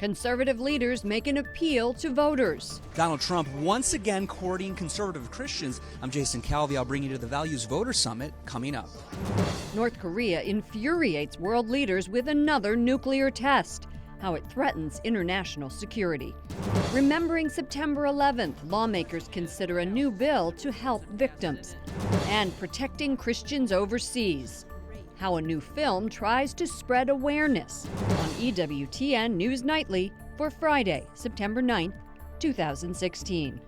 Conservative leaders make an appeal to voters. Donald Trump once again courting conservative Christians. I'm Jason Calvi. I'll bring you to the Values Voter Summit coming up. North Korea infuriates world leaders with another nuclear test. How it threatens international security. Remembering September 11th, lawmakers consider a new bill to help victims. And protecting Christians overseas. How a new film tries to spread awareness on EWTN News Nightly for Friday, September 9th, 2016.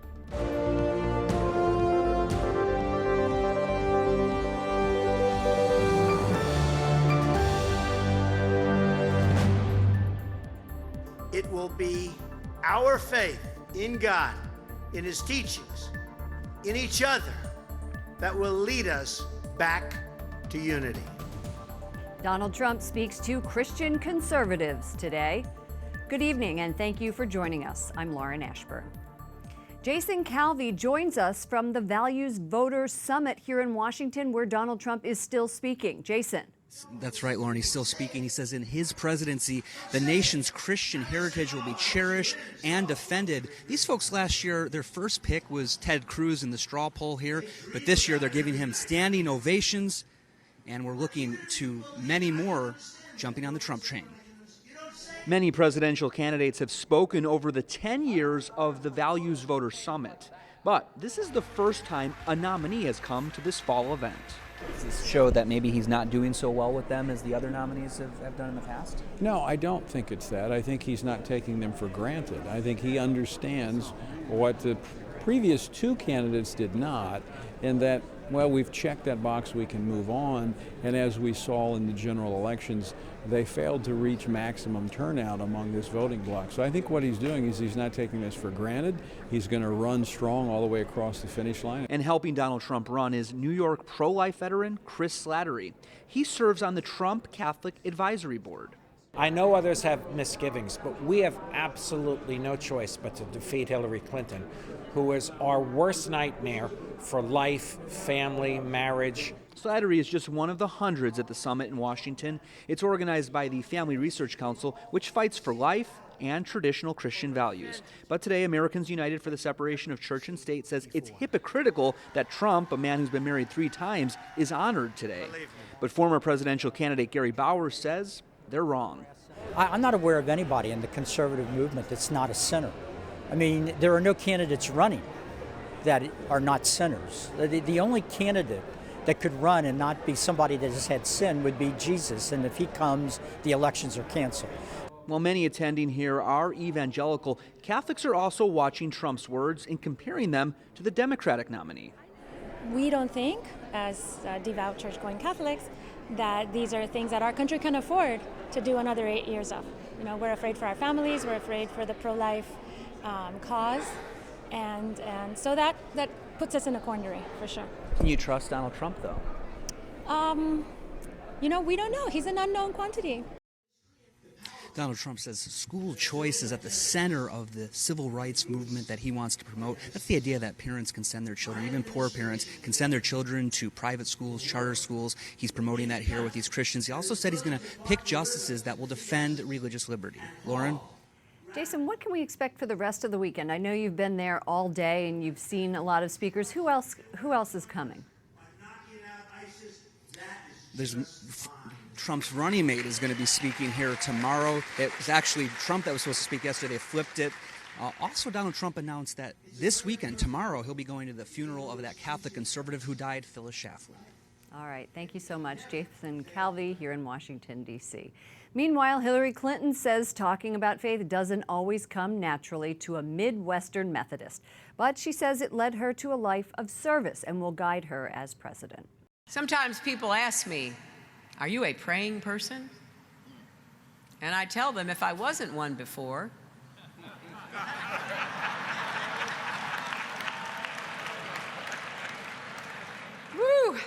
It will be our faith in God, in His teachings, in each other, that will lead us back to unity. Donald Trump speaks to Christian conservatives today. Good evening, and thank you for joining us. I'm Lauren Ashburn. Jason Calvi joins us from the Values Voter Summit here in Washington, where Donald Trump is still speaking. Jason. That's right, Lauren. He's still speaking. He says in his presidency, the nation's Christian heritage will be cherished and defended. These folks last year, their first pick was Ted Cruz in the straw poll here, but this year they're giving him standing ovations, and we're looking to many more jumping on the Trump train. Many presidential candidates have spoken over the 10 years of the Values Voter Summit, but this is the first time a nominee has come to this fall event. Does this show that maybe he's not doing so well with them as the other nominees have done in the past? No, I don't think it's that. I think he's not taking them for granted. I think he understands what the previous two candidates did not, and that, well, we've checked that box, we can move on. And as we saw in the general elections, they failed to reach maximum turnout among this voting bloc. So I think what he's doing is he's not taking this for granted. He's going to run strong all the way across the finish line. And helping Donald Trump run is New York pro-life veteran Chris Slattery. He serves on the Trump Catholic Advisory Board. I know others have misgivings, but we have absolutely no choice but to defeat Hillary Clinton, who is our worst nightmare for life, family, marriage. Slattery is just one of the hundreds at the summit in Washington. It's organized by the Family Research Council, which fights for life and traditional Christian values. But today, Americans United for the Separation of Church and State says it's hypocritical that Trump, a man who's been married 3 times, is honored today. But former presidential candidate Gary Bowers says they're wrong. I'm not aware of anybody in the conservative movement that's not a sinner. I mean, there are no candidates running that are not sinners. The only candidate that could run and not be somebody that has had sin would be Jesus, and if he comes, the elections are canceled. While many attending here are evangelical, Catholics are also watching Trump's words and comparing them to the Democratic nominee. We don't think, as devout church-going Catholics, that these are things that our country can afford to do another 8 years of. You know, we're afraid for our families, we're afraid for the pro-life cause, and so that puts us in a quandary, for sure. Can you trust Donald Trump, though? You know, we don't know. He's an unknown quantity. Donald Trump says school choice is at the center of the civil rights movement that he wants to promote. That's the idea that parents can send their children, even poor parents, can send their children to private schools, charter schools. He's promoting that here with these Christians. He also said he's going to pick justices that will defend religious liberty. Lauren? Jason, what can we expect for the rest of the weekend? I know you've been there all day and you've seen a lot of speakers. Who else is coming? Trump's running mate is going to be speaking here tomorrow. It was actually Trump that was supposed to speak yesterday. They flipped it. Also, Donald Trump announced that this weekend, tomorrow, he'll be going to the funeral of that Catholic conservative who died, Phyllis Schlafly. All right. Thank you so much, Jason Calvi here in Washington, D.C. Meanwhile, Hillary Clinton says talking about faith doesn't always come naturally to a Midwestern Methodist. But she says it led her to a life of service and will guide her as president. Sometimes people ask me, "Are you a praying person?" And I tell them if I wasn't one before. Woo!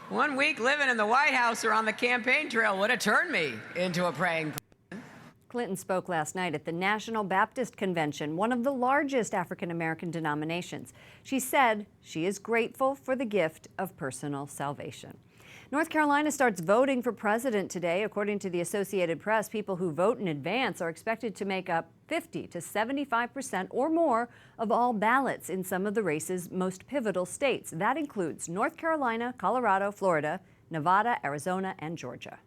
1 week living in the White House or on the campaign trail would have turned me into a praying person. Clinton spoke last night at the National Baptist Convention, one of the largest African-American denominations. She said she is grateful for the gift of personal salvation. North Carolina starts voting for president today. According to the Associated Press, people who vote in advance are expected to make up 50 to 75% or more of all ballots in some of the race's most pivotal states. That includes North Carolina, Colorado, Florida, Nevada, Arizona, and Georgia.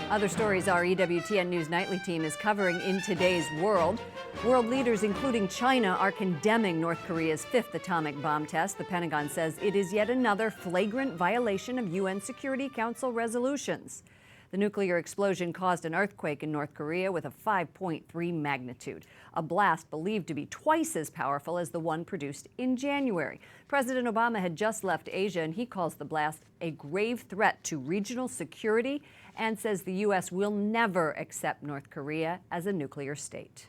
Other stories our EWTN News Nightly team is covering in today's world. World leaders, including China, are condemning North Korea's fifth atomic bomb test. The Pentagon says it is yet another flagrant violation of UN Security Council resolutions. The nuclear explosion caused an earthquake in North Korea with a 5.3 magnitude, a blast believed to be twice as powerful as the one produced in January. President Obama had just left Asia, and he calls the blast a grave threat to regional security and says the U.S. will never accept North Korea as a nuclear state.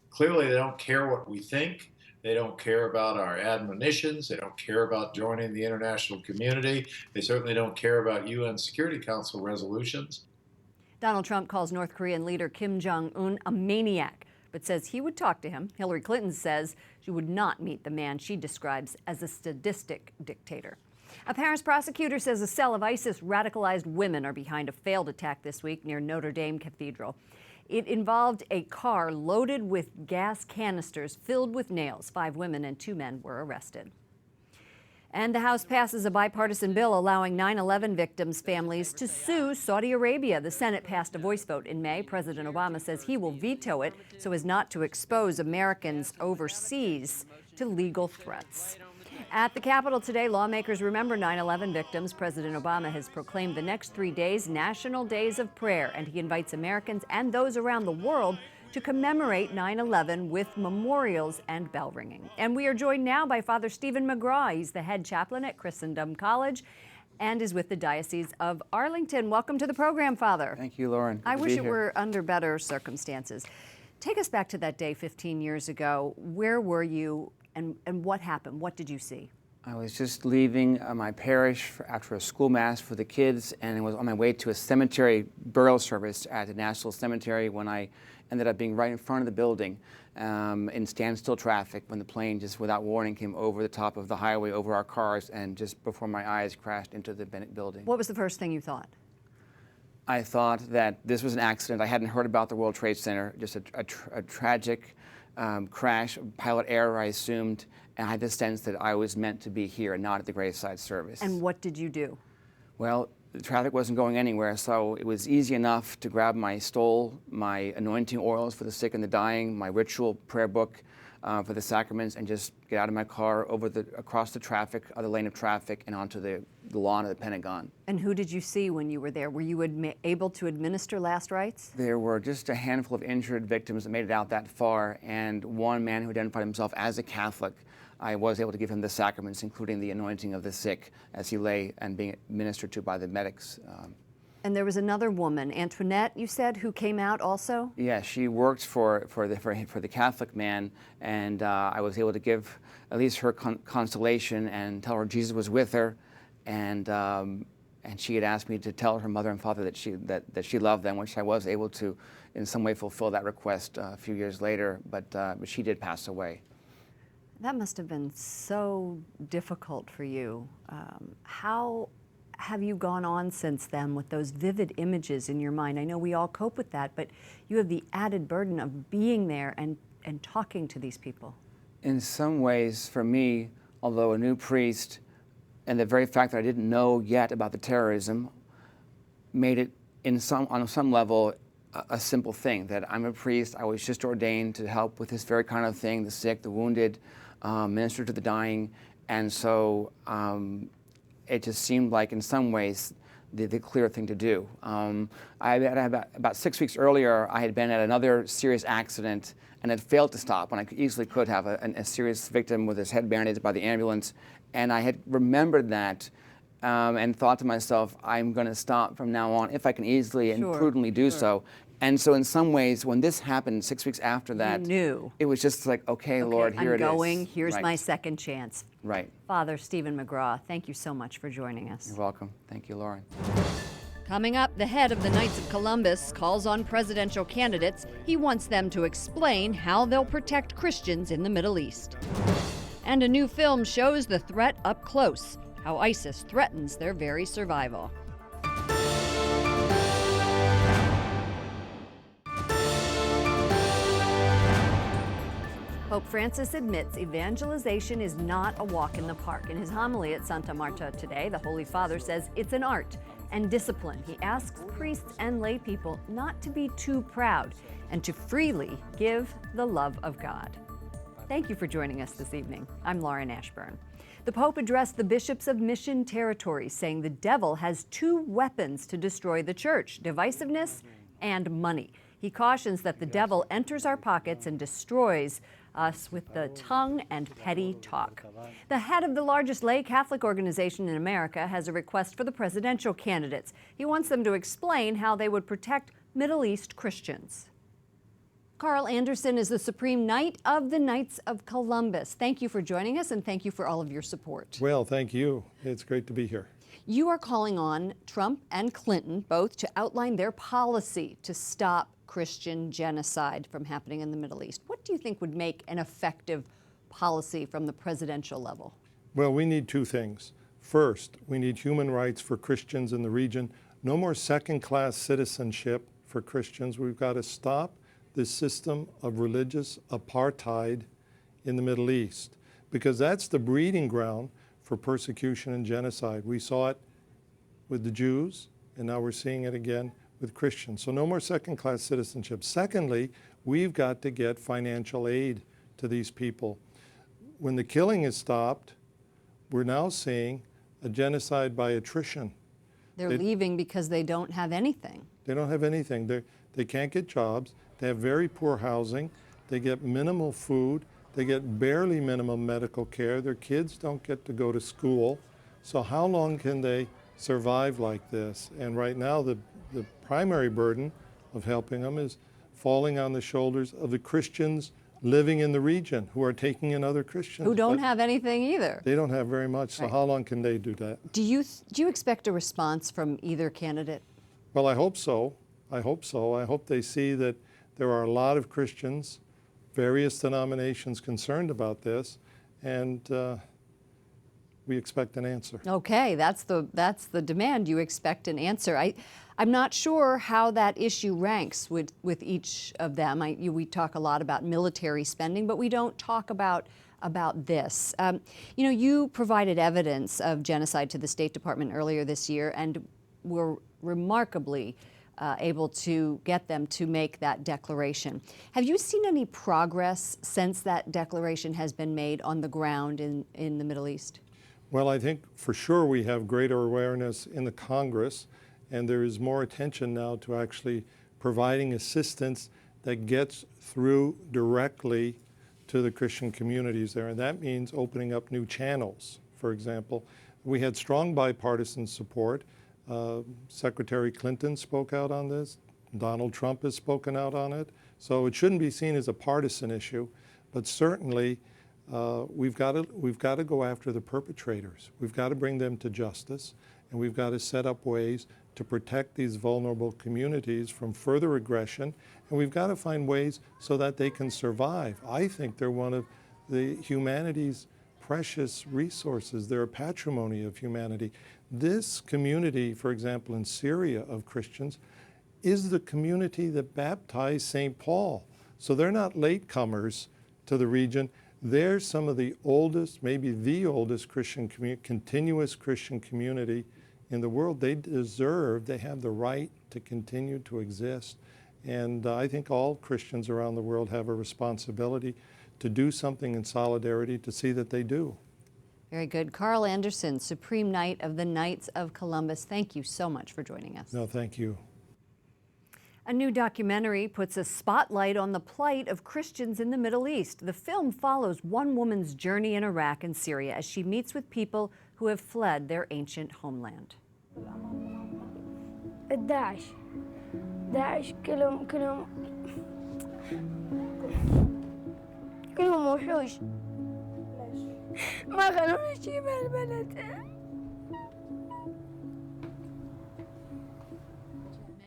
Clearly, they don't care what we think. They don't care about our admonitions. They don't care about joining the international community. They certainly don't care about UN Security Council resolutions. Donald Trump calls North Korean leader Kim Jong-un a maniac, but says he would talk to him. Hillary Clinton says she would not meet the man she describes as a sadistic dictator. A Paris prosecutor says a cell of ISIS radicalized women are behind a failed attack this week near Notre Dame Cathedral. It involved a car loaded with gas canisters filled with nails. 5 women and 2 men were arrested. And the House passes a bipartisan bill allowing 9/11 victims' families to sue Saudi Arabia. The Senate passed a voice vote in May. President Obama says he will veto it so as not to expose Americans overseas to legal threats. At the Capitol today, lawmakers remember 9/11 victims. President Obama has proclaimed the next 3 days National Days of Prayer, and he invites Americans and those around the world to commemorate 9/11 with memorials and bell ringing. And we are joined now by Father Stephen McGraw. He's the head chaplain at Christendom College and is with the Diocese of Arlington. Welcome to the program, Father. Thank you, Lauren. I wish it were under better circumstances. Take us back to that day 15 years ago. Where were you? And what happened? What did you see? I was just leaving my parish after a school mass for the kids, and I was on my way to a cemetery burial service at the National Cemetery when I ended up being right in front of the building in standstill traffic when the plane just without warning came over the top of the highway over our cars and just before my eyes crashed into the Bennett building. What was the first thing you thought? I thought that this was an accident. I hadn't heard about the World Trade Center, just a tragic crash, pilot error, I assumed, and I had the sense that I was meant to be here and not at the graveside service. And what did you do? Well, the traffic wasn't going anywhere, so it was easy enough to grab my stole, my anointing oils for the sick and the dying, my ritual prayer book for the sacraments, and just get out of my car across the traffic, other lane of traffic, and onto the lawn of the Pentagon. And who did you see when you were there? Were you able to administer last rites? There were just a handful of injured victims that made it out that far, and one man who identified himself as a Catholic. I was able to give him the sacraments, including the anointing of the sick as he lay and being administered to by the medics. And there was another woman, Antoinette, you said, who came out also? Yeah, she worked for the Catholic man, and I was able to give at least her consolation and tell her Jesus was with her, and she had asked me to tell her mother and father that she loved them, which I was able to, in some way, fulfill that request a few years later. But she did pass away. That must have been so difficult for you. How have you gone on since then with those vivid images in your mind? I know we all cope with that, but you have the added burden of being there and talking to these people. In some ways, for me, although a new priest, and the very fact that I didn't know yet about the terrorism made it, on some level, a simple thing, that I'm a priest. I was just ordained to help with this very kind of thing, the sick, the wounded, minister to the dying, and so it just seemed like, in some ways, the clear thing to do. About 6 weeks earlier, I had been at another serious accident and had failed to stop when I easily could have a serious victim with his head bandaged by the ambulance, and I had remembered that and thought to myself, I'm going to stop from now on if I can easily and prudently do so. And so in some ways, when this happened 6 weeks after that, you knew. It was just like, okay, Lord, here it is. I'm going, here's my second chance. Right. Father Stephen McGraw, thank you so much for joining us. You're welcome. Thank you, Lauren. Coming up, the head of the Knights of Columbus calls on presidential candidates. He wants them to explain how they'll protect Christians in the Middle East. And a new film shows the threat up close, how ISIS threatens their very survival. Pope Francis admits evangelization is not a walk in the park. In his homily at Santa Marta today, the Holy Father says it's an art and discipline. He asks priests and lay people not to be too proud and to freely give the love of God. Thank you for joining us this evening. I'm Lauren Ashburn. The Pope addressed the bishops of mission territories, saying the devil has two weapons to destroy the church: divisiveness and money. He cautions that the devil enters our pockets and destroys us with the tongue and petty talk. The head of the largest lay Catholic organization in America has a request for the presidential candidates. He wants them to explain how they would protect Middle East Christians. Carl Anderson is the Supreme Knight of the Knights of Columbus. Thank you for joining us, and thank you for all of your support. Well, thank you. It's great to be here. You are calling on Trump and Clinton both to outline their policy to stop Christian genocide from happening in the Middle East. What do you think would make an effective policy from the presidential level? Well, we need two things. First, we need human rights for Christians in the region. No more second-class citizenship for Christians. We've got to stop this system of religious apartheid in the Middle East, because that's the breeding ground for persecution and genocide. We saw it with the Jews, and now we're seeing it again with Christians. So no more second-class citizenship. Secondly, we've got to get financial aid to these people. When the killing is stopped, we're now seeing a genocide by attrition. They're leaving because they don't have anything. They don't have anything. They can't get jobs. They have very poor housing. They get minimal food. They get barely minimum medical care. Their kids don't get to go to school. So how long can they survive like this? And right now, the primary burden of helping them is falling on the shoulders of the Christians living in the region who are taking in other Christians. Who don't have anything either. They don't have very much, so how long can they do that? Do you expect a response from either candidate? Well, I hope so. I hope so. I hope they see that there are a lot of Christians, various denominations concerned about this, and we expect an answer. Okay, that's the demand. You expect an answer. I'm not sure how that issue ranks with each of them. We talk a lot about military spending, but we don't talk about this. You provided evidence of genocide to the State Department earlier this year, and were remarkably able to get them to make that declaration. Have you seen any progress since that declaration has been made on the ground in the Middle East? Well, I think for sure we have greater awareness in the Congress, and there is more attention now to actually providing assistance that gets through directly to the Christian communities there. And that means opening up new channels. For example, we had strong bipartisan support. Secretary Clinton spoke out on this. Donald Trump has spoken out on it. So it shouldn't be seen as a partisan issue, but certainly we've got to go after the perpetrators. We've got to bring them to justice, and we've got to set up ways to protect these vulnerable communities from further aggression, and we've got to find ways so that they can survive. I think they're one of the humanity's precious resources. They're a patrimony of humanity. This community, for example, in Syria of Christians, is the community that baptized St. Paul. So they're not latecomers to the region. They're some of the oldest, maybe the oldest continuous Christian community in the world. They have the right to continue to exist. And I think all Christians around the world have a responsibility to do something in solidarity to see that they do. Very good. Carl Anderson, Supreme Knight of the Knights of Columbus, thank you so much for joining us. No, thank you. A new documentary puts a spotlight on the plight of Christians in the Middle East. The film follows one woman's journey in Iraq and Syria as she meets with people who have fled their ancient homeland. داعش كلهم وحوش ما خلونا شي بهالبلد.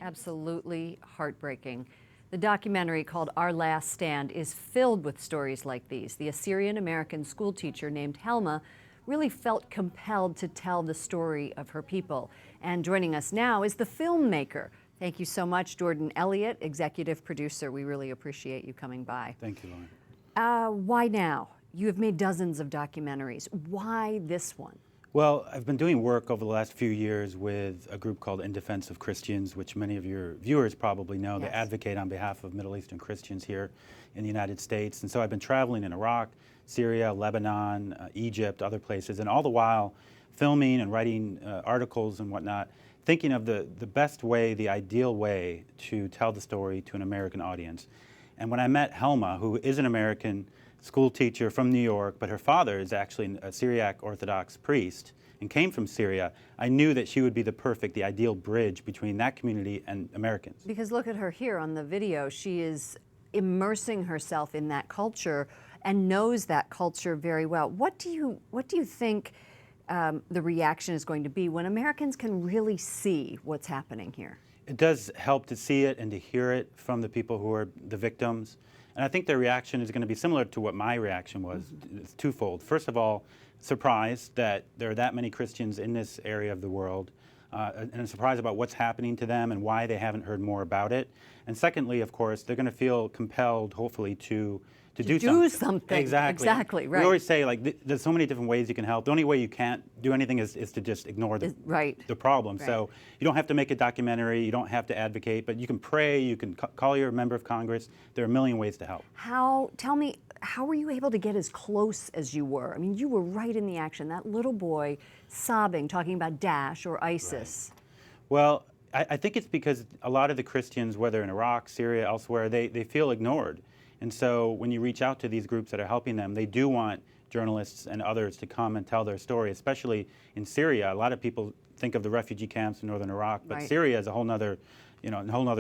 Absolutely heartbreaking. The documentary called Our Last Stand is filled with stories like these. The Assyrian-American schoolteacher named Helma really felt compelled to tell the story of her people. And joining us now is the filmmaker. Thank you so much, Jordan Elliott, executive producer. We really appreciate you coming by. Thank you, Lauren. Why now? You have made dozens of documentaries. Why this one? Well, I've been doing work over the last few years with a group called In Defense of Christians, which many of your viewers probably know. Yes. They advocate on behalf of Middle Eastern Christians here in the United States. And so I've been traveling in Iraq, Syria, Lebanon, Egypt, other places, and all the while filming and writing articles and whatnot, thinking of the best way, the ideal way to tell the story to an American audience. And when I met Helma, who is an American school teacher from New York, but her father is actually a Syriac Orthodox priest and came from Syria, I knew that she would be the ideal bridge between that community and Americans. Because look at her here on the video. She is immersing herself in that culture and knows that culture very well. What do you think the reaction is going to be when Americans can really see what's happening here? It does help to see it and to hear it from the people who are the victims. And I think their reaction is going to be similar to what my reaction was. It's twofold. First of all, surprised that there are that many Christians in this area of the world, and surprised about what's happening to them and why they haven't heard more about it. And secondly, of course, they're going to feel compelled, hopefully, to do something. Exactly, right. We always say, like, there's so many different ways you can help. The only way you can't do anything is to just ignore the problem. Right. So you don't have to make a documentary, you don't have to advocate, but you can pray, you can call your member of Congress. There are a million ways to help. Tell me, how were you able to get as close as you were? I mean, you were right in the action. That little boy sobbing, talking about Daesh or ISIS. Right. Well, I think it's because a lot of the Christians, whether in Iraq, Syria, elsewhere, they feel ignored. And so when you reach out to these groups that are helping them, they do want journalists and others to come and tell their story, especially in Syria. A lot of people think of the refugee camps in northern Iraq, but Syria is a whole nother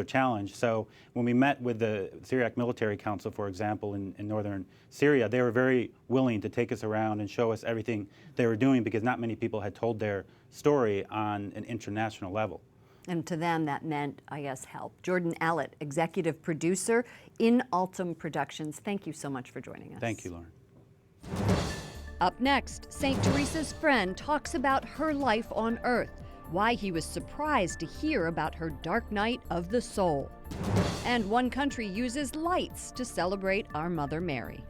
challenge. So when we met with the Syriac Military Council, for example, in northern Syria, they were very willing to take us around and show us everything they were doing because not many people had told their story on an international level. And to them, that meant, I guess, help. Jordan Elliott, executive producer in Altum Productions. Thank you so much for joining us. Thank you, Lauren. Up next, St. Teresa's friend talks about her life on Earth, why he was surprised to hear about her dark night of the soul. And one country uses lights to celebrate our Mother Mary.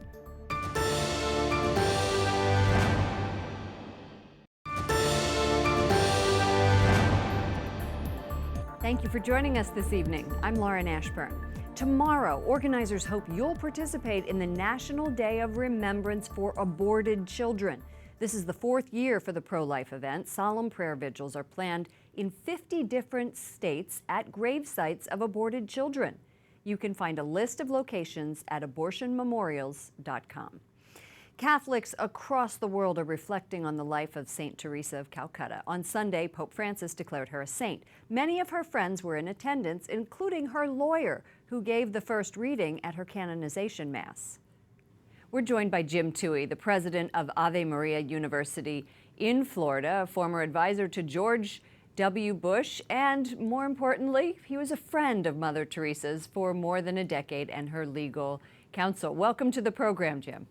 Thank you for joining us this evening. I'm Lauren Ashburn. Tomorrow, organizers hope you'll participate in the National Day of Remembrance for Aborted Children. This is the fourth year for the pro-life event. Solemn prayer vigils are planned in 50 different states at grave sites of aborted children. You can find a list of locations at abortionmemorials.com. Catholics across the world are reflecting on the life of St. Teresa of Calcutta. On Sunday, Pope Francis declared her a saint. Many of her friends were in attendance, including her lawyer, who gave the first reading at her canonization mass. We're joined by Jim Toohey, the president of Ave Maria University in Florida, a former advisor to George W. Bush, and more importantly, he was a friend of Mother Teresa's for more than a decade and her legal counsel. Welcome to the program, Jim.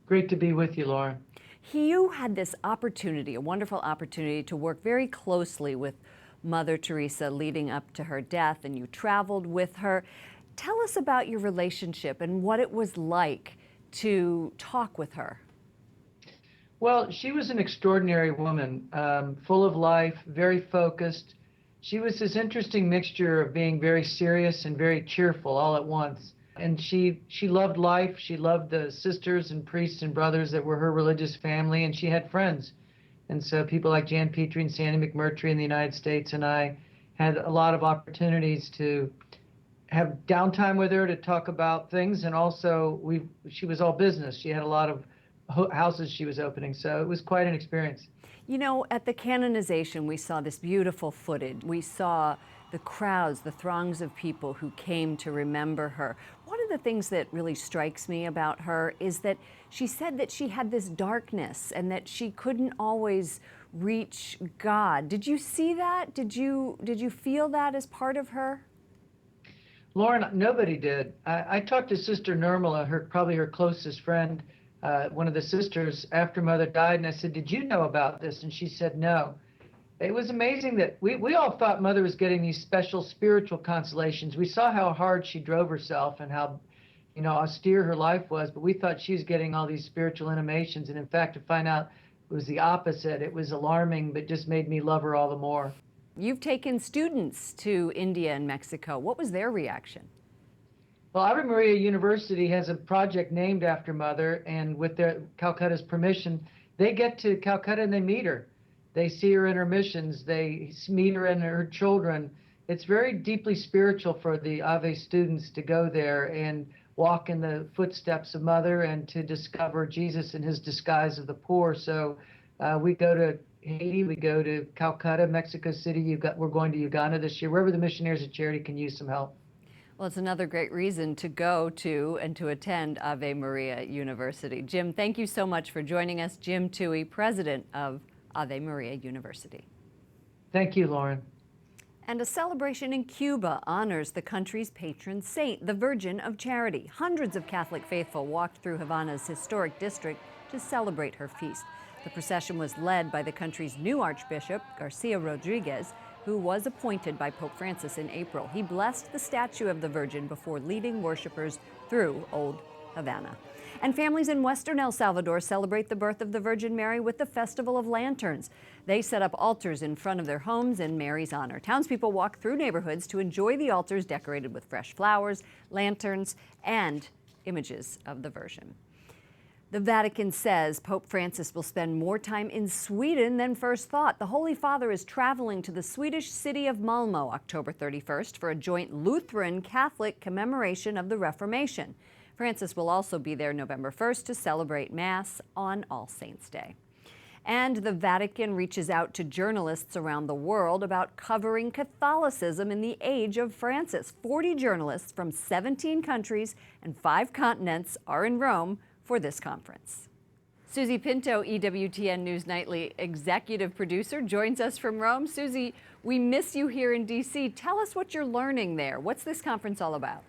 Great to be with you, Lauren. You had this opportunity, a wonderful opportunity, to work very closely with Mother Teresa leading up to her death, and you traveled with her. Tell us about your relationship and what it was like to talk with her. Well, she was an extraordinary woman, full of life, very focused. She was this interesting mixture of being very serious and very cheerful all at once. And she loved life. She loved the sisters and priests and brothers that were her religious family, and she had friends. And so people like Jan Petrie and Sandy McMurtry in the United States and I had a lot of opportunities to have downtime with her to talk about things. And also she was all business. She had a lot of houses she was opening. So it was quite an experience. You know, at the canonization, we saw this beautiful footage. We saw the crowds, the throngs of people who came to remember her. One of the things that really strikes me about her is that she said that she had this darkness and that she couldn't always reach God. Did you see that? Did you feel that as part of her? Lauren, nobody did. I talked to Sister Nirmala, probably her closest friend, one of the sisters, after Mother died, and I said, "Did you know about this?" And she said, "No." It was amazing that we all thought Mother was getting these special spiritual consolations. We saw how hard she drove herself and how, austere her life was, but we thought she was getting all these spiritual intimations. And in fact, to find out it was the opposite, it was alarming, but just made me love her all the more. You've taken students to India and Mexico. What was their reaction? Well, Ave Maria University has a project named after Mother, and with Calcutta's permission, they get to Calcutta and they meet her. They see her in her missions. They meet her and her children. It's very deeply spiritual for the Ave students to go there and walk in the footsteps of Mother and to discover Jesus in his disguise of the poor. So we go to Haiti, we go to Calcutta, Mexico City. We're going to Uganda this year. Wherever the Missionaries of Charity can use some help. Well, it's another great reason to go to and to attend Ave Maria University. Jim, thank you so much for joining us. Jim Toohey, president of Ave Maria University. Thank you, Lauren. And a celebration in Cuba honors the country's patron saint, the Virgin of Charity. Hundreds of Catholic faithful walked through Havana's historic district to celebrate her feast. The procession was led by the country's new Archbishop, Garcia Rodriguez, who was appointed by Pope Francis in April. He blessed the statue of the Virgin before leading worshipers through Old Havana. And families in western El Salvador celebrate the birth of the Virgin Mary with the Festival of Lanterns. They set up altars in front of their homes in Mary's honor. Townspeople walk through neighborhoods to enjoy the altars decorated with fresh flowers, lanterns, and images of the Virgin. The Vatican says Pope Francis will spend more time in Sweden than first thought. The Holy Father is traveling to the Swedish city of Malmö October 31st for a joint Lutheran Catholic commemoration of the Reformation. Francis will also be there November 1st to celebrate Mass on All Saints' Day. And the Vatican reaches out to journalists around the world about covering Catholicism in the age of Francis. 40 journalists from 17 countries and 5 continents are in Rome for this conference. Susie Pinto, EWTN News Nightly executive producer, joins us from Rome. Susie, we miss you here in D.C. Tell us what you're learning there. What's this conference all about?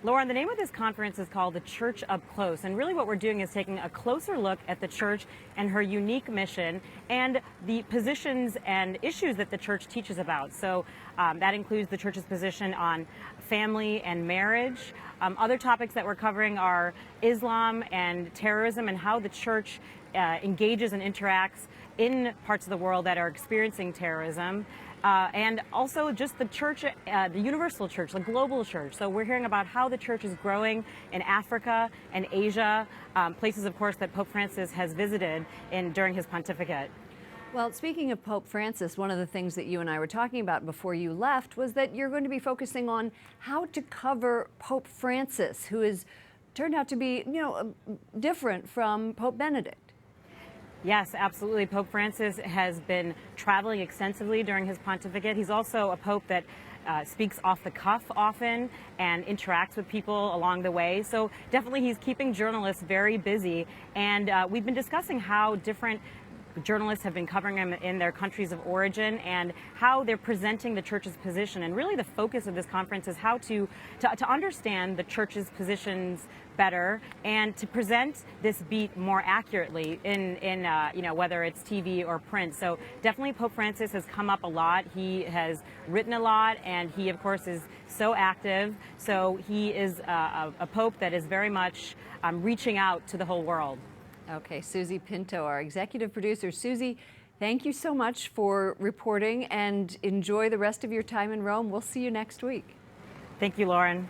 Lauren, the name of this conference is called The Church Up Close, and really what we're doing is taking a closer look at the church and her unique mission and the positions and issues that the church teaches about. So that includes the church's position on family and marriage. Other topics that we're covering are Islam and terrorism and how the church engages and interacts in parts of the world that are experiencing terrorism. And also just the church, the universal church, the global church. So we're hearing about how the church is growing in Africa and Asia, places, of course, that Pope Francis has visited during his pontificate. Well, speaking of Pope Francis, one of the things that you and I were talking about before you left was that you're going to be focusing on how to cover Pope Francis, who has turned out to be, different from Pope Benedict. Yes, absolutely. Pope Francis has been traveling extensively during his pontificate. He's also a pope that speaks off the cuff often and interacts with people along the way. So definitely he's keeping journalists very busy. And we've been discussing how different journalists have been covering him in their countries of origin and how they're presenting the church's position. And really the focus of this conference is how to understand the church's positions better and to present this beat more accurately in whether it's TV or print. So definitely Pope Francis has come up a lot. He has written a lot, and he of course is so active. So he is a pope that is very much reaching out to the whole world. Okay, Susie Pinto, our executive producer. Susie, thank you so much for reporting, and enjoy the rest of your time in Rome. We'll see you next week. Thank you, Lauren.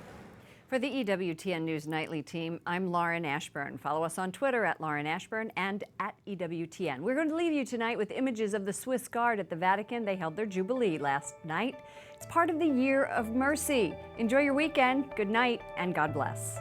For the EWTN News Nightly team, I'm Lauren Ashburn. Follow us on Twitter at Lauren Ashburn and at EWTN. We're going to leave you tonight with images of the Swiss Guard at the Vatican. They held their Jubilee last night. It's part of the Year of Mercy. Enjoy your weekend. Good night, and God bless.